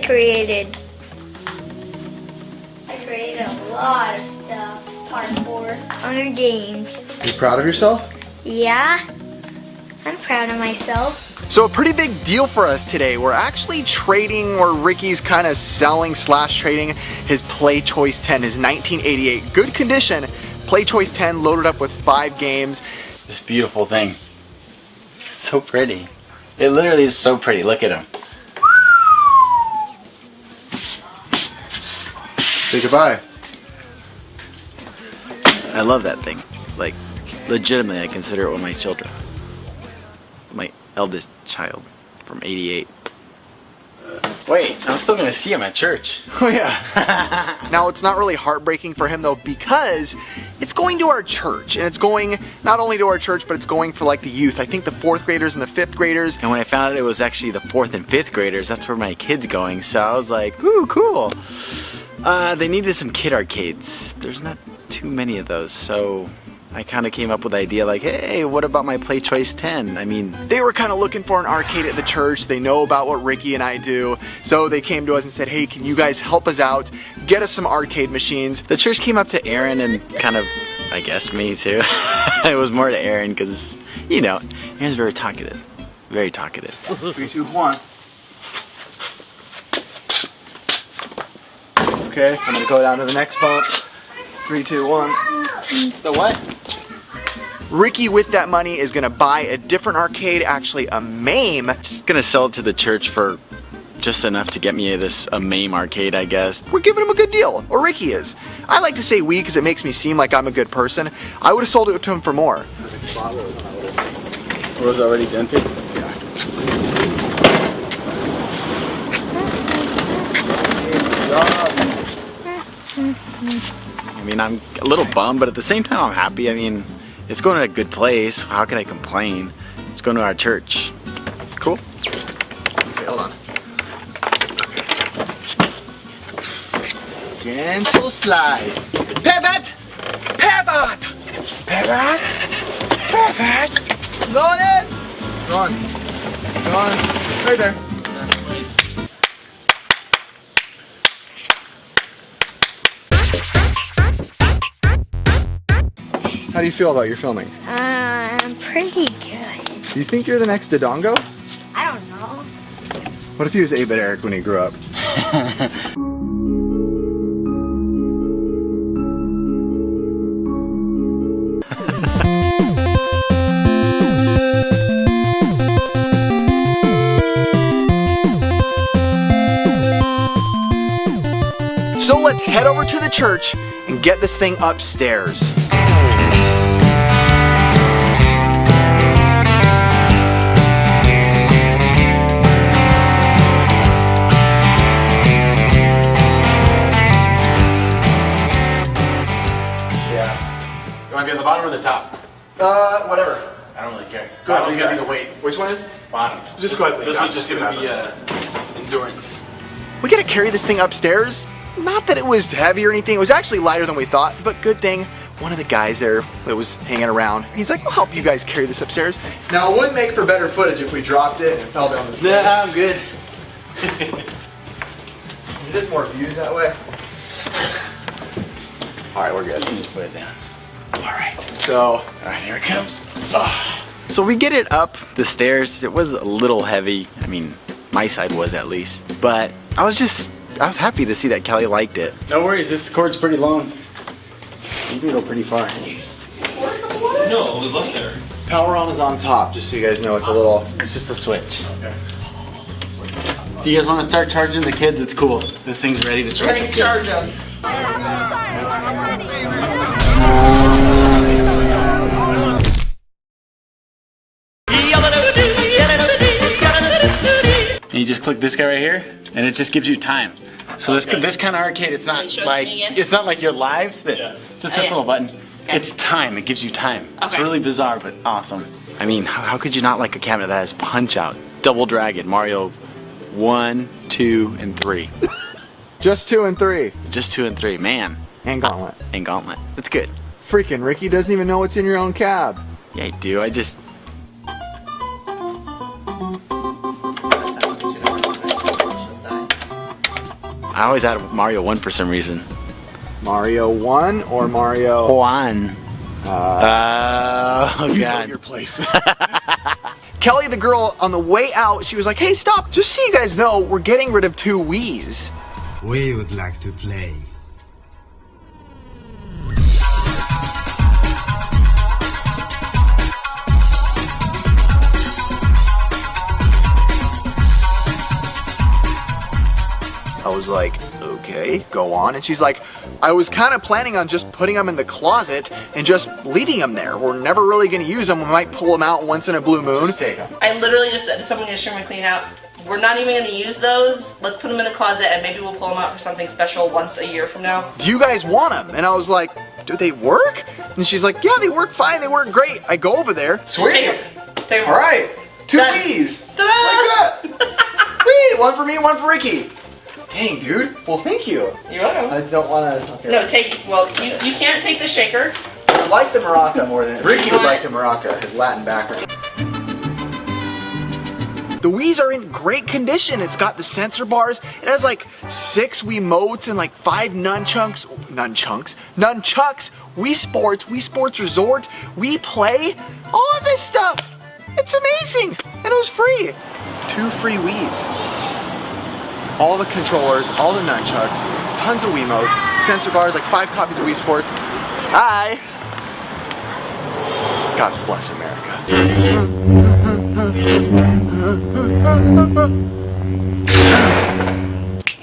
created a lot of stuff, parkour, other games. Are you proud of yourself? Yeah, I'm proud of myself. So a pretty big deal for us today. We're actually trading, or Ricky's kind of selling / trading his Playchoice 10, his 1988, good condition Playchoice 10 loaded up with 5 games. This beautiful thing. It's so pretty. It literally is so pretty. Look at him. Say goodbye. I love that thing. Like, legitimately, I consider it one of my children. My eldest child from '88. Wait, I'm still gonna see him at church. Oh yeah. Now it's not really heartbreaking for him though, because it's going to our church, and it's going not only to our church, but it's going for like the youth. I think the 4th graders and the 5th graders. And when I found out it was actually the 4th and 5th graders, that's where my kid's going. So I was like, ooh, cool. They needed some kid arcades. There's not too many of those, so I kind of came up with the idea like, hey, what about my Playchoice 10? I mean, they were kind of looking for an arcade at the church. They know about what Ricky and I do. So they came to us and said, hey, can you guys help us out? Get us some arcade machines. The church came up to Aaron and kind of, I guess, me too. It was more to Aaron because, you know, Aaron's very talkative. Very talkative. 3, 2, 1. Okay, I'm gonna go down to the next bump. 3, 2, 1. The what? Ricky, with that money, is gonna buy a different arcade, actually a MAME. Just gonna sell it to the church for just enough to get me a MAME arcade, I guess. We're giving him a good deal, or Ricky is. I like to say we because it makes me seem like I'm a good person. I would have sold it to him for more. So was already dented? Yeah. I mean, I'm a little bummed, but at the same time, I'm happy. I mean, it's going to a good place. How can I complain? It's going to our church. Cool. Okay, hold on. Gentle slide. Pivot! Pivot! Pivot! Pivot! Going in! Go on. Go on. Right there. How do you feel about your filming? Pretty good. Do you think you're the next Dodongo? I don't know. What if he was 8-bit Eric when he grew up? So let's head over to the church and get this thing upstairs. You want to be on the bottom or the top? Whatever. I don't really care. Go ahead, Bottom's gonna be the weight. Which one is? Bottom. Just go ahead. This one's just gonna be endurance. We gotta carry this thing upstairs. Not that it was heavy or anything. It was actually lighter than we thought, but good thing one of the guys there that was hanging around, he's like, I'll help you guys carry this upstairs. Now it would make for better footage if we dropped it and fell down the stairs. Nah, I'm good. It is more views that way. All right, we're good. Just put it down. All right, so, all right, here it comes. So we get it up the stairs. It was a little heavy. I mean, my side was at least. But I was happy to see that Kelly liked it. No worries, this cord's pretty long. You can go pretty far. No, it was left there. Power on is on top, just so you guys know it's a little. It's just a switch. Okay. If you guys want to start charging the kids, it's cool. This thing's ready to charge the kids. Charge them. And you just click this guy right here, and it just gives you time. So this kind of arcade, it's not like your lives. Just this little button. Okay. It's time. It gives you time. It's Okay. really bizarre, but awesome. I mean, how could you not like a cabinet that has Punch Out, Double Dragon, Mario 1, 2, and 3? Just 2 and 3. Just 2 and 3, man. And Gauntlet. And Gauntlet. That's good. Freaking Ricky doesn't even know what's in your own cab. Yeah, I do. I just. I always had Mario 1 for some reason. Mario 1 or Mario? Juan. Oh, You know God. your place. Kelly, the girl, on the way out, she was like, hey, stop. Just so you guys know, we're getting rid of 2 Wiis. We would like to play. I was like, okay, go on. And she's like, I was kind of planning on just putting them in the closet and just leaving them there. We're never really going to use them. We might pull them out once in a blue moon. Just take them. I literally just said to someone yesterday and clean out, we're not even going to use those. Let's put them in the closet and maybe we'll pull them out for something special once a year from now. Do you guys want them? And I was like, do they work? And she's like, yeah, they work fine. They work great. I go over there. Sweet. Take 'em. Take 'em. All right. 2 Done. Wiis. Ta-da! Like that. Whee! One for me, one for Ricky. Dang, dude. Well, thank you. You're welcome. I don't want to. Okay. No, you can't take the shaker. I like the maraca more than Ricky would like the maraca, his Latin background. The Wiis are in great condition. It's got the sensor bars. It has like 6 Wiimotes and like 5 nunchucks. Wii Sports Resort, Wii Play, all of this stuff. It's amazing, and it was free. 2 free Wiis. All the controllers, all the nunchucks, tons of Wiimotes, sensor bars, like 5 copies of Wii Sports. Hi. God bless America.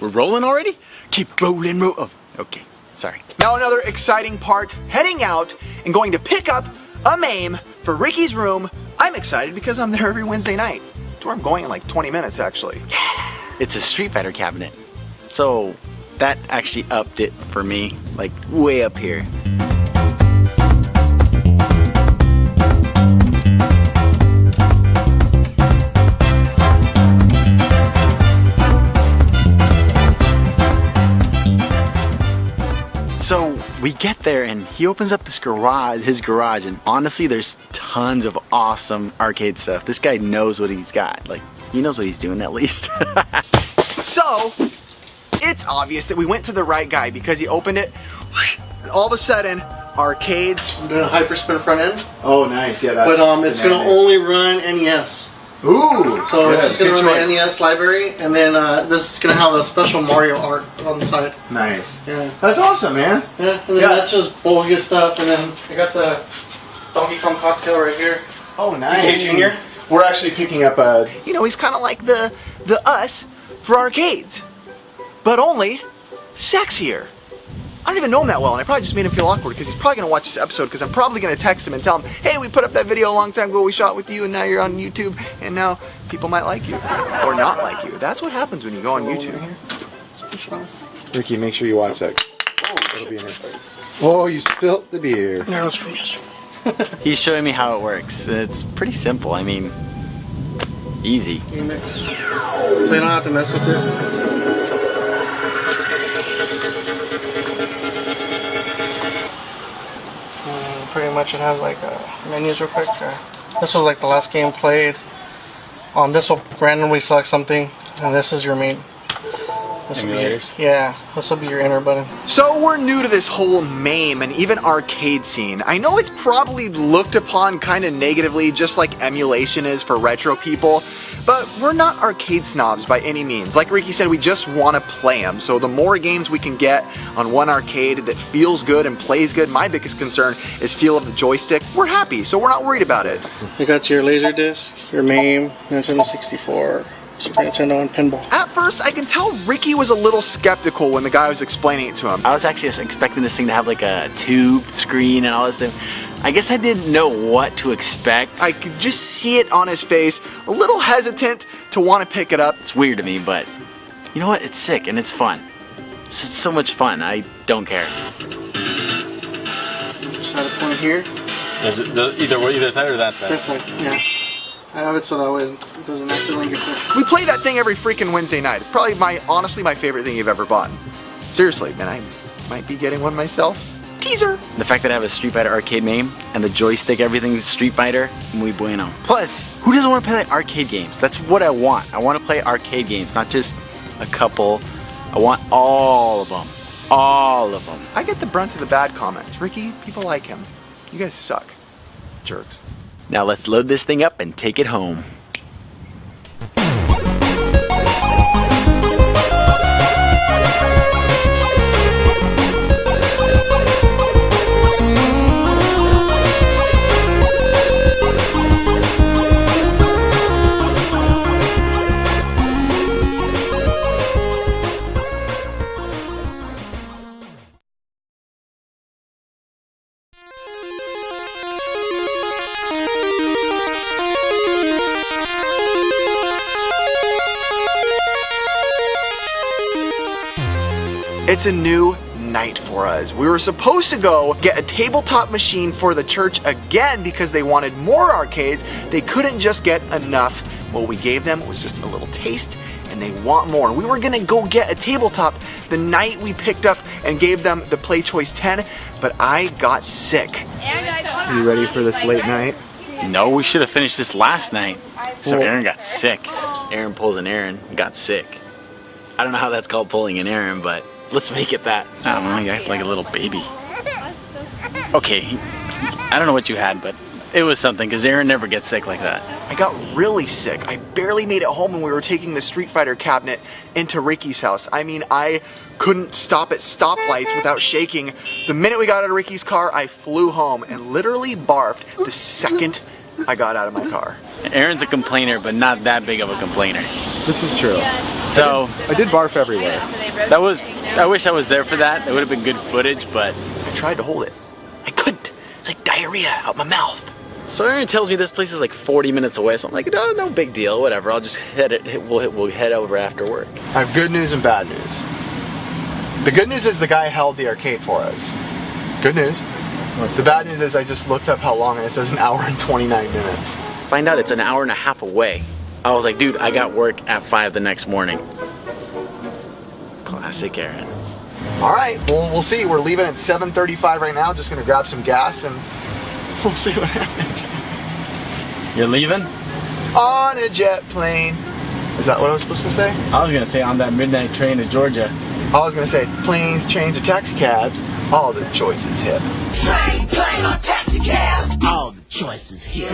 We're rolling already? Keep rolling, Oh, okay. Sorry. Now another exciting part, heading out and going to pick up a MAME for Ricky's room. I'm excited because I'm there every Wednesday night. It's where I'm going in like 20 minutes actually. It's a Street Fighter cabinet. So that actually upped it for me, like way up here. So we get there and he opens up his garage, and honestly there's tons of awesome arcade stuff. This guy knows what he's got. Like, he knows what he's doing at least. So, it's obvious that we went to the right guy because he opened it. All of a sudden, arcades. I'm doing a hyperspin front end. Oh, nice. Yeah, that's. But it's gonna only run NES. Ooh. So good, it's just gonna good run the choice. NES library, and then this is gonna have a special Mario art on the side. Nice. Yeah. That's awesome, man. Yeah. And then that's just bogus stuff, and then I got the Donkey Kong cocktail right here. Oh, nice. DK Jr. We're actually picking up a. You know, he's kind of like the us for arcades, but only sexier. I don't even know him that well, and I probably just made him feel awkward because he's probably going to watch this episode because I'm probably going to text him and tell him, hey, we put up that video a long time ago, we shot with you, and now you're on YouTube, and now people might like you, or not like you. That's what happens when you go on YouTube. Ricky, make sure you watch that. It'll be in here. Oh, you spilt the beer. That was from yesterday. He's showing me how it works. It's pretty simple. I mean, easy. You mix. So you don't have to mess with it. Pretty much it has like menus real quick. This was like the last game played. This will randomly select something, and this is your main. This will be, yeah, this will be your enter button. So we're new to this whole MAME and even arcade scene. I know it's probably looked upon kind of negatively, just like emulation is for retro people, but we're not arcade snobs by any means. Like Ricky said, we just want to play them. So the more games we can get on one arcade that feels good and plays good, my biggest concern is feel of the joystick. We're happy, so we're not worried about it. You got your Laserdisc, your MAME, Nintendo 64, Super Nintendo, and pinball. At first, I can tell Ricky was a little skeptical when the guy was explaining it to him. I was actually just expecting this thing to have like a tube screen and all this stuff. I guess I didn't know what to expect. I could just see it on his face, a little hesitant to want to pick it up. It's weird to me, but you know what? It's sick and it's fun. It's so much fun. I don't care. Just had a point here. Either side or that side? This side, yeah. I have it so that way it doesn't accidentally get there. We play that thing every freaking Wednesday night. It's probably honestly my favorite thing you've ever bought. Seriously, man, I might be getting one myself. Teaser! The fact that I have a Street Fighter arcade MAME and the joystick, everything's Street Fighter, muy bueno. Plus, who doesn't want to play like arcade games? That's what I want. I want to play arcade games, not just a couple I want all of them. All of them. I get the brunt of the bad comments. Ricky, people like him. You guys suck. Jerks. Now let's load this thing up and take it home. It's a new night for us. We were supposed to go get a tabletop machine for the church again because they wanted more arcades. They couldn't just get enough. What we gave them was just a little taste, and they want more. We were gonna go get a tabletop the night we picked up and gave them the Playchoice 10, but I got sick. Are you ready for this late night? No, we should have finished this last night. So Aaron got sick. Aaron pulls an Aaron, got sick. I don't know how that's called pulling an Aaron, but let's make it that. I don't know, you act like a little baby. Okay, I don't know what you had, but it was something, because Aaron never gets sick like that. I got really sick. I barely made it home when we were taking the Street Fighter cabinet into Ricky's house. I mean, I couldn't stop at stoplights without shaking. The minute we got out of Ricky's car, I flew home and literally barfed the second I got out of my car. Aaron's a complainer, but not that big of a complainer. This is true. So, I did barf everywhere. I wish I was there for that. It would have been good footage, but I tried to hold it. I couldn't. It's like diarrhea out my mouth. so Aaron tells me this place is like 40 minutes away, so I'm like, no, no big deal, whatever. I'll just we'll head over after work. I have good news and bad news. The good news is the guy held the arcade for us. Good news. The bad news is I just looked up how long and it says an hour and 29 minutes. Find out it's an hour and a half away. I was like, dude, I got work at 5 the next morning. Classic Aaron. All right, well, we'll see. We're leaving at 7:35 right now. Just gonna grab some gas and we'll see what happens. You're leaving? On a jet plane. Is that what I was supposed to say? I was gonna say on that midnight train to Georgia. I was gonna say planes, trains, or taxi cabs. All the choices hit. Train, plane, or taxi cab. All the choices here.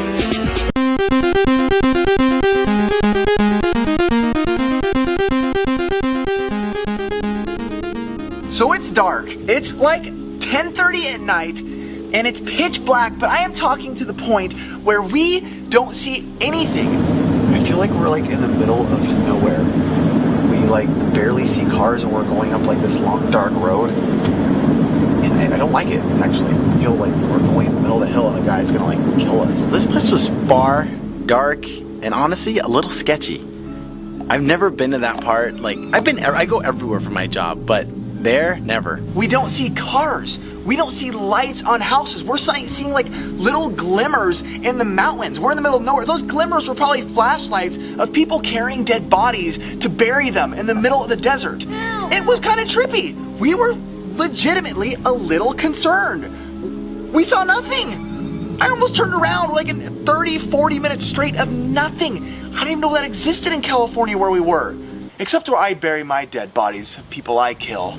So it's dark. It's like 10:30 at night, and it's pitch black, but I am talking to the point where we don't see anything. I feel like we're like in the middle of nowhere. We like barely see cars, and we're going up like this long, dark road. And I don't like it, actually. I feel like we're going in the middle of the hill, and a guy's gonna like kill us. This place was far, dark, and honestly, a little sketchy. I've never been to that part. Like, I go everywhere for my job, but there, never. We don't see cars. We don't see lights on houses. We're seeing like little glimmers in the mountains. We're in the middle of nowhere. Those glimmers were probably flashlights of people carrying dead bodies to bury them in the middle of the desert. It was kind of trippy. We were legitimately a little concerned. We saw nothing. I almost turned around like in 30, 40 minutes straight of nothing. I didn't even know that existed in California where we were. Except where I bury my dead bodies of people I kill.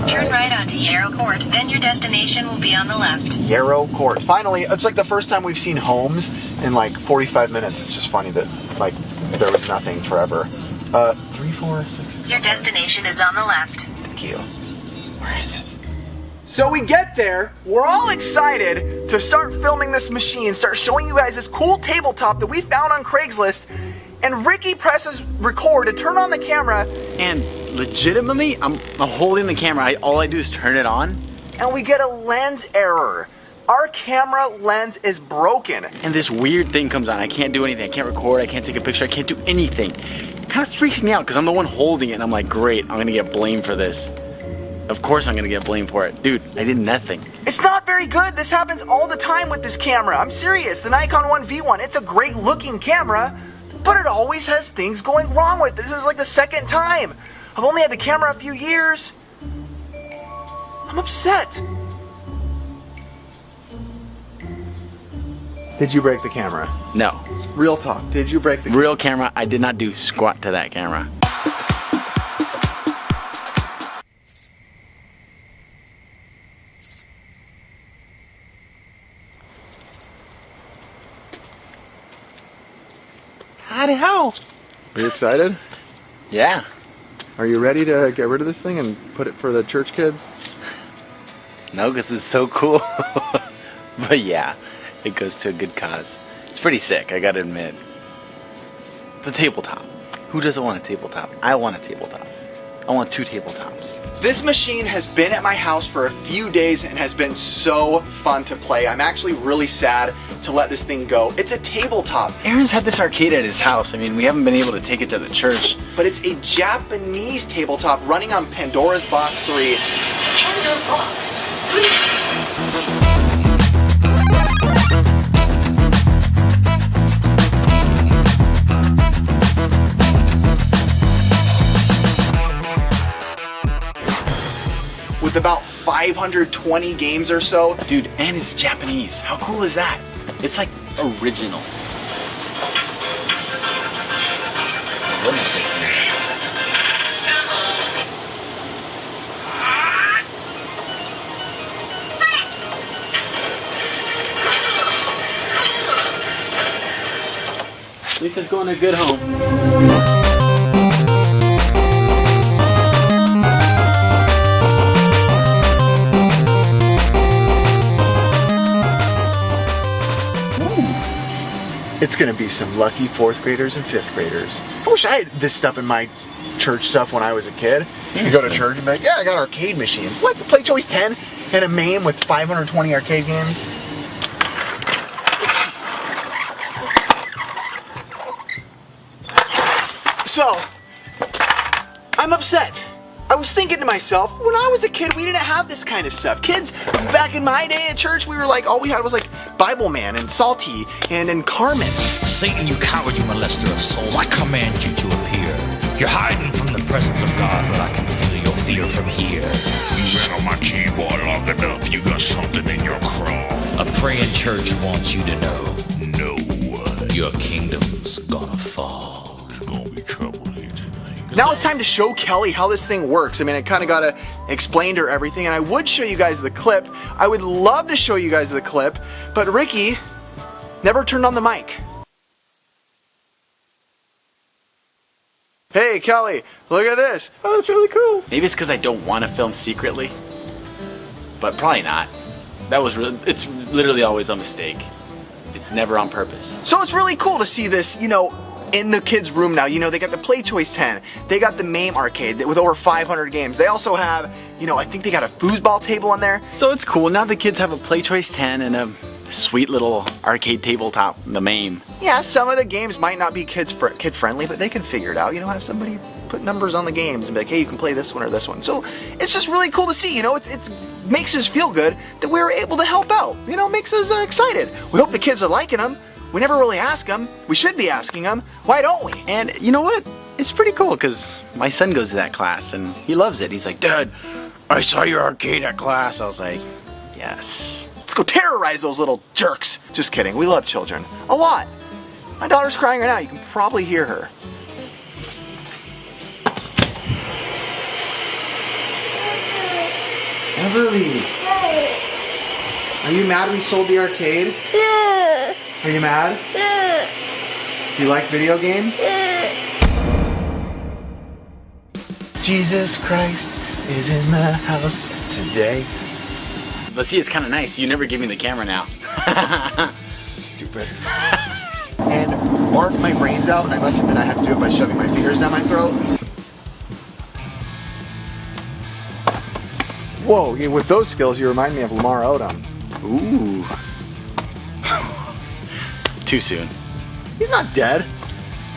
Turn right onto Yarrow Court, then your destination will be on the left. Yarrow Court. Finally, it's like the first time we've seen homes in like 45 minutes. It's just funny that like there was nothing forever. 3, 4, 6, 6. Your destination is on the left. Thank you. Where is it? So we get there, we're all excited to start filming this machine, start showing you guys this cool tabletop that we found on Craigslist, and Ricky presses record to turn on the camera. And legitimately, I'm holding the camera. All I do is turn it on. And we get a lens error. Our camera lens is broken. And this weird thing comes on. I can't do anything. I can't record. I can't take a picture. I can't do anything. It kind of freaks me out because I'm the one holding it. And I'm like, great, I'm going to get blamed for this. Of course I'm going to get blamed for it. Dude, I did nothing. It's not very good. This happens all the time with this camera. I'm serious. The Nikon 1V1, it's a great looking camera, but it always has things going wrong with it. This is like the second time. I've only had the camera a few years. I'm upset. Did you break the camera? No. Real talk. Did you break the camera? Real camera, I did not do squat to that camera. Daddy, how? Are you excited? Yeah. Are you ready to get rid of this thing and put it for the church kids? No, because it's so cool. But yeah, it goes to a good cause. It's pretty sick, I gotta admit. It's a tabletop. Who doesn't want a tabletop? I want a tabletop. I want 2 tabletops. This machine has been at my house for a few days and has been so fun to play. I'm actually really sad to let this thing go. It's a tabletop. Aaron's had this arcade at his house. I mean, we haven't been able to take it to the church. But it's a Japanese tabletop running on Pandora's Box 3. Pandora's Box 3. With about 520 games or so. Dude, and it's Japanese. How cool is that? It's like original. What am I thinking? Lisa's going to a good home. It's gonna be some lucky 4th graders and 5th graders. I wish I had this stuff in my church stuff when I was a kid. You go to church and be like, yeah, I got arcade machines. What, the Playchoice 10 and a MAME with 520 arcade games? So, I'm upset. I was thinking to myself, when I was a kid, we didn't have this kind of stuff. Kids, back in my day at church, we were like, all we had was like Bible Man and Salty and Carmen. Satan, you coward, you molester of souls, I command you to appear. You're hiding from the presence of God, but I can feel your fear from here. You ran on my keyboard long enough, you got something in your craw. A praying church wants you to know. No. Your kingdom's gonna fall. There's gonna be trouble here tonight. Now it's time to show Kelly how this thing works. I mean, I kind of got to explain to her everything, and I would show you guys the clip. I would love to show you guys the clip, but Ricky never turned on the mic. Hey, Kelly, look at this. Oh, that's really cool. Maybe it's because I don't want to film secretly, but probably not. It's literally always a mistake. It's never on purpose. So it's really cool to see this, you know, in the kids' room now. You know, they got the Playchoice 10. They got the MAME arcade with over 500 games. They also have, you know, I think they got a foosball table in there. So it's cool. Now the kids have a Playchoice 10 and a sweet little arcade tabletop, the MAME. Yeah, some of the games might not be kid-friendly, but they can figure it out. You know, have somebody put numbers on the games and be like, hey, you can play this one or this one. So it's just really cool to see, you know, it's makes us feel good that we were able to help out. You know, makes us excited. We hope the kids are liking them. We never really ask them. We should be asking them. Why don't we? And you know what? It's pretty cool because my son goes to that class and he loves it. He's like, Dad, I saw your arcade at class. I was like, yes. Let's go terrorize those little jerks. Just kidding. We love children. A lot. My daughter's crying right now. You can probably hear her. Everly. Are you mad we sold the arcade? Yeah. Are you mad? Yeah. Do you like video games? Jesus Christ is in the house today. But see, it's kind of nice. You never give me the camera now. Stupid. And barf my brains out, and I must admit I have to do it by shoving my fingers down my throat. Whoa, with those skills, you remind me of Lamar Odom. Ooh. Too soon. He's not dead.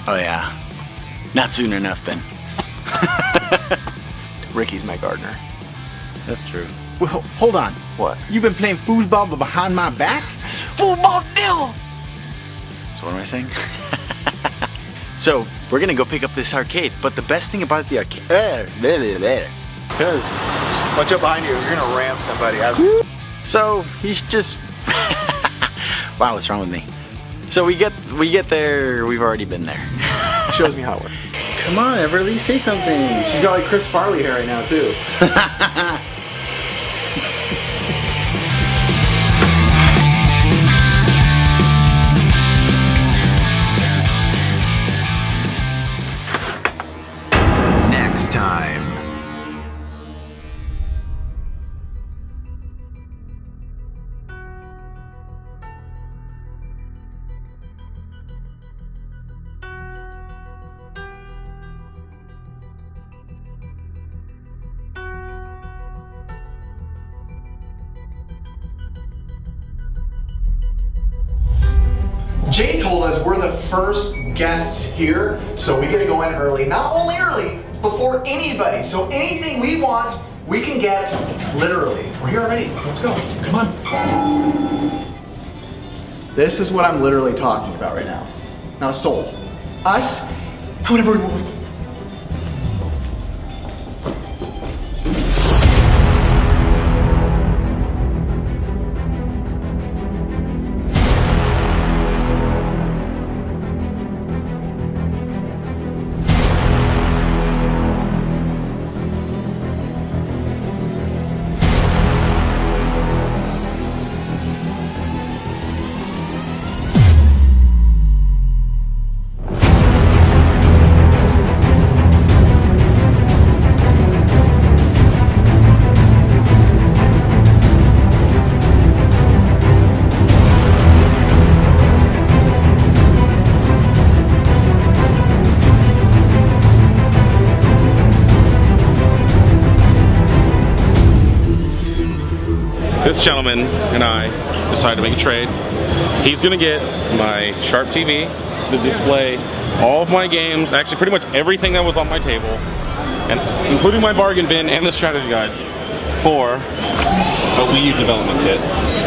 Oh yeah. Not soon enough then. Ricky's my gardener. That's true. Well, hold on. What? You've been playing foosball but behind my back? Football deal! So what am I saying? So, we're gonna go pick up this arcade, but the best thing about the arcade... Watch out behind you. You're gonna ram somebody as we... So, he's just... Wow, what's wrong with me? So we get there, we've already been there. Shows me how it works. Come on, Everly, say something. She's got like Chris Farley hair right now, too. Jay told us we're the first guests here, so we gotta go in early. Not only early, before anybody. So anything we want, we can get literally. We're here already. Let's go. Come on. This is what I'm literally talking about right now. Not a soul. Us, however we want. This gentleman and I decided to make a trade. He's gonna get my Sharp TV to display all of my games, actually pretty much everything that was on my table, and including my bargain bin and the strategy guides for a Wii U development kit.